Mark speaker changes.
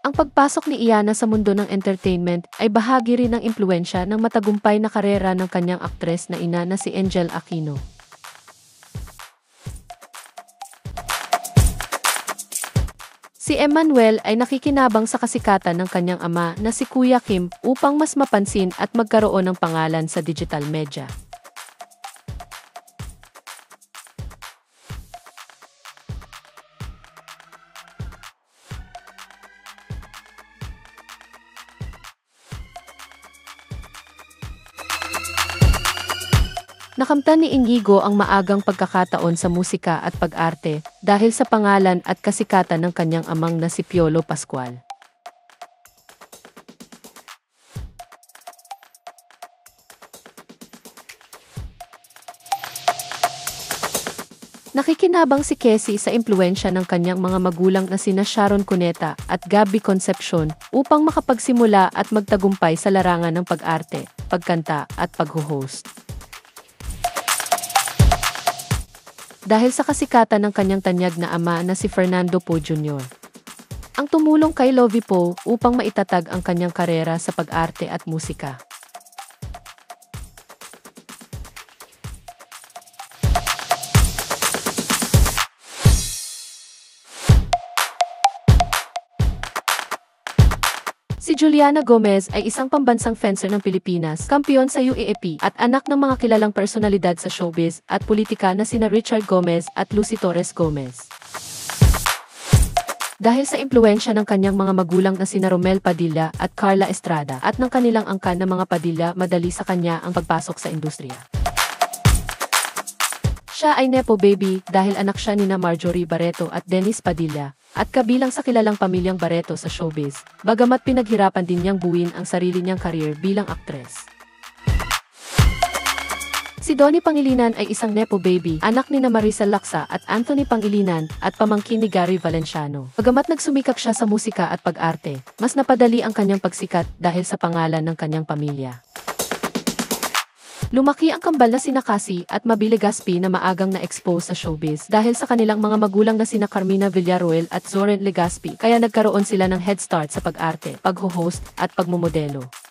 Speaker 1: Ang pagpasok ni Iana sa mundo ng entertainment ay bahagi rin ng impluwensya ng matagumpay na karera ng kanyang aktres na ina na si Angel Aquino. Si Emmanuel ay nakikinabang sa kasikatan ng kanyang ama na si Kuya Kim upang mas mapansin at magkaroon ng pangalan sa digital media. Nakamtan ni Inigo ang maagang pagkakataon sa musika at pag-arte dahil sa pangalan at kasikatan ng kanyang amang na si Piolo Pascual. Nakikinabang si Cassie sa impluwensya ng kanyang mga magulang na sina Sharon Cuneta at Gabby Concepcion upang makapagsimula at magtagumpay sa larangan ng pag-arte, pagkanta at pag-host. Dahil sa kasikatan ng kanyang tanyag na ama na si Fernando Poe Jr. Ang tumulong kay Lovie Poe upang maitatag ang kanyang karera sa pag-arte at musika. Si Juliana Gomez ay isang pambansang fencer ng Pilipinas, kampiyon sa UAAP at anak ng mga kilalang personalidad sa showbiz at politika na sina Richard Gomez at Lucy Torres Gomez. Dahil sa impluwensya ng kanyang mga magulang na sina Romel Padilla at Carla Estrada at ng kanilang angkan na mga Padilla, madali sa kanya ang pagpasok sa industriya. Siya ay Nepo baby dahil anak siya nina Marjorie Barreto at Dennis Padilla, at kabilang sa kilalang pamilyang Barreto sa showbiz, bagamat pinaghirapan din niyang buuin ang sarili niyang career bilang aktres. Si Donnie Pangilinan ay isang Nepo baby, anak ni Marisa Laksa at Anthony Pangilinan, at pamangkin ni Gary Valenciano. Bagamat nagsumikap siya sa musika at pag-arte, mas napadali ang kanyang pagsikat dahil sa pangalan ng kanyang pamilya. Lumaki ang kambal na sina Cassie at Mabel Legazpi na maagang na-expose sa showbiz dahil sa kanilang mga magulang na sina Carmina Villaruel at Zoren Legazpi, kaya nagkaroon sila ng head start sa pag-arte, pag-host at pagmumodelo.